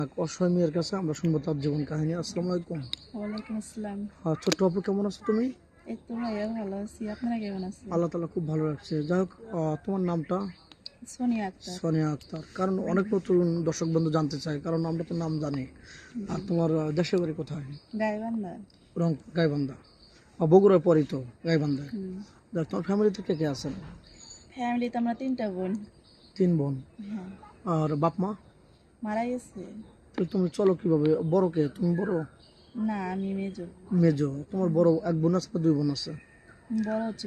এক অসহায় মেয়ের কাছে আমরা শুনবো তার জীবন কাহিনী। আসসালামু আলাইকুম। ওয়ালাইকুম আসসালাম। ছোট্ট আপু, কেমন আছো তুমি? এই তো ভাইয়া ভালো আছি। আপনারা কেমন আছেন? আল্লাহ তাআলা খুব ভালো রাখছে। যাই হোক, তোমার নামটা? সোনিয়া আক্তার। সোনিয়া আক্তার। কারণ অনেক নতুন দর্শক বন্ধু জানতে চায়, কারণ আমরা তো নাম জানি। আর তোমার দেশের বাড়ি কোথায়? গাইবান্ধা। গাইবান্ধা। বগুড়ার পরই তো গাইবান্ধা। হুম। যাক, তোমার ফ্যামিলিতে কে কে আছেন? ফ্যামিলিতে আমরা 3টা বোন। 3 বোন। হ্যাঁ। আর বাপ মা? মারা গেছে। তো তুমি চলো কিভাবে? বড় কে? তুমি বড়? না, আমি মেজো। মেজো। তোমার বড় এক বোন আছে না 2 বোন আছে? বড় হচ্ছে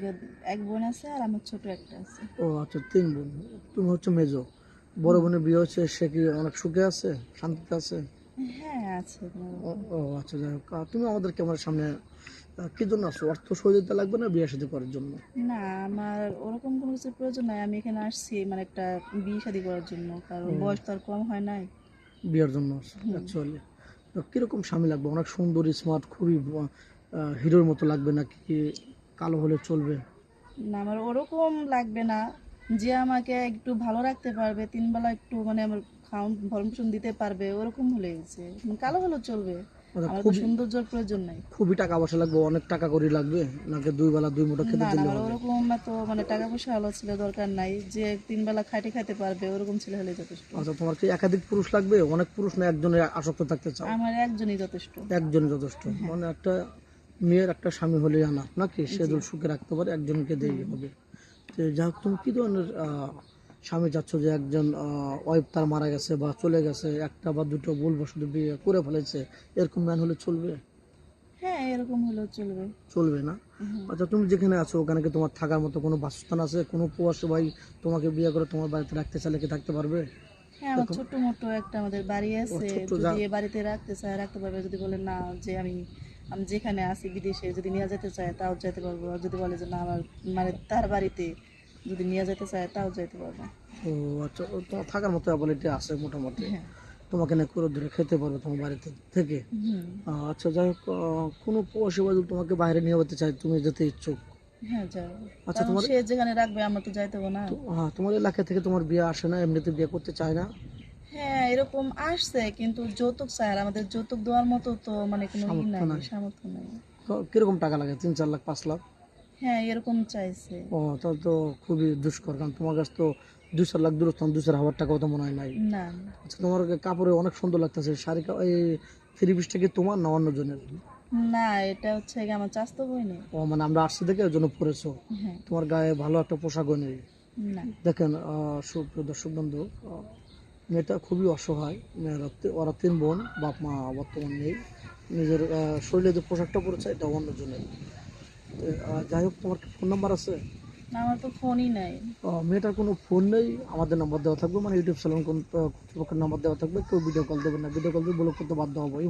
এক বোন আছে আর আমার ছোট একটা আছে। ও আচ্ছা, 3 বোন। তুমি হচ্ছে মেজো। বড় বোনের বিয়ে হচ্ছে, সে কি অনেক সুখে আছে, শান্তিতে আছে? হ্যাঁ, আছে ও ও আচ্ছা, যাই হোক, তুমি আমাদের ক্যামেরার সামনে কি জন্য আসছো? অর্থ সহযোগিতা লাগবে না বিয়ে শাদী করার জন্য? না, আমার ওরকম কোনো কিছুর প্রয়োজন নাই। আমি এখানে আসছি মানে একটা বিয়ে শাদী করার জন্য, কারণ বয়স তো আর কম হয় নাই। বিয়ের জন্য অ্যাকচুয়ালি কিরকম স্বামী লাগবে? অনেক সুন্দর, স্মার্ট, খুবই হিরোর মতো লাগবে, নাকি কালো হলে চলবে? না, আমার ওরকম লাগবে না। যে আমাকে একটু ভালো রাখতে পারবে, 3 বেলা একটু মানে আমার খাওয়ান ভরণ পোষণ দিতে পারবে, ওরকম হলে হয়েছে। কালো হলেও চলবে। মানে আমার তো খুবই সৌন্দর্যের প্রয়োজন নাই। খুবই টাকা পয়সা লাগবে? অনেক টাকা করে লাগবে, নাকি 2 বেলা 2 মুঠো খেতে না না, দিলে আমার হবে? ওরকম এত মানে টাকা পয়সা হলো ছিল দরকার নাই। যে 3 বেলা খাইতে খাইতে পারবে, ওরকম ছেলে হলে যথেষ্ট। আচ্ছা, তোমার কি একাধিক পুরুষ লাগবে? অনেক পুরুষ না একজনের আসক্ত থাকতে চাও? আমার একজনই যথেষ্ট। একজনই যথেষ্ট। হ্যাঁ। মানে একটা মেয়ের একটা স্বামী হলেই আনা নাকি? সে জি। যদি সুখে রাখতে পারে, একজনকে দিয়ে হবে। তো যাই হোক, তুমি কি ধরনের স্বামী চাচ্ছ? যে একজন ওয়াইফ তার মারা গেছে বা চলে গেছে, একটা বা দুটো ভুলবশত বিয়ে করে ফেলেছে, এরকম ম্যান হলে চলবে? হ্যাঁ, এরকম হলেও চলবে। চলবে না? হ্যাঁ। আচ্ছা, তুমি যেখানে আছো ওখানে কি তোমার থাকার মতো কোনো বাসস্থান আছে? কোনো প্রবাসী ভাই তোমাকে বিয়ে করে তোমার বাড়িতে রাখতে চাইলে কি থাকতে পারবে? হ্যাঁ, আমার ছোট্ট মোটো একটা আমাদের বাড়ি ও আছে। ছোট্ট যদি এ বাড়িতে রাখতে চায় রাখতে পারবে। যদি বলে না, যে আমি আমি যেখানে আছি বিদেশে যদি নিয়ে যেতে চায় তাও যেতে পারবো। আর যদি বলে যে না, আমার মানে তার বাড়িতে যদি নিয়ে যেতে চায় তাও যেতে পারবো। ও আচ্ছা, ও তোমার থাকার মতো অ্যাবিলিটি আছে মোটামুটি? হ্যাঁ। তোমাকে না করে ধরে খেতে পারবে তোমার বাড়িতে থেকে? হুম। আচ্ছা, যাই হোক, কোনো প্রবাসী ভাই যদি তোমাকে বাইরে নিয়ে যেতে চাই, তুমি যেতে ইচ্ছুক? হ্যাঁ, যাবো। আচ্ছা, কারণ তোমার সে যেখানে রাখবে আমরা তো যাইতে হবো না। হ্যাঁ, তোমার এলাকা থেকে তোমার বিয়ে আসে না? এমনিতে বিয়ে করতে চায় না? হ্যাঁ, এরকম আসছে, কিন্তু যৌতুক চায়। আর আমাদের যৌতুক দেওয়ার মতো তো মানে কোনো সামর্থ্য নাই, নাই? সামর্থ্য নাই। কিরকম টাকা লাগে? 3-4 লাখ, 5 লাখ? হ্যাঁ, এরকম চাইছে। ও, তাহলে তো খুবই দুষ্কর, কারণ তোমার কাছে তো 2-4 লাখ দূরত্ব, 2-4 হাজার টাকাও তো মনে হয় নাই। না আচ্ছা, তোমার কাপড়ে অনেক সুন্দর লাগতেছে শাড়ি, এই 3 পিসটা কি তোমার না অন্য জনের? না, এটা হচ্ছে গিয়ে আমার চাস্তো বোন। ও মানে আমরা আসছি দেখে ওই জন্য পরেছো? হ্যাঁ। তোমার গায়ে ভালো একটা পোশাকও নেই। না। দেখেন, সুপ্রিয় দর্শক বন্ধু, মেয়েটা খুবই অসহায়। ওরা 3 বোন, বাপ মা বর্তমান নেই। নিজের শরীরে যে পোশাকটা পরেছে এটা অন্যজনের। তো, যাই হোক, তোমার কি ফোন নাম্বার আছে? না, আমার তো ফোনই নাই। মেয়েটার কোনো ফোন নেই? আমাদের নাম্বার দেওয়া থাকবে, মানে ইউটিউব চ্যানেল কোন কর্তৃপক্ষের নাম্বার দেওয়া থাকবে। কেউ ভিডিও কল দেবে না, ভিডিও কল দিয়ে ব্লক করতে বাধ্য হবো। এই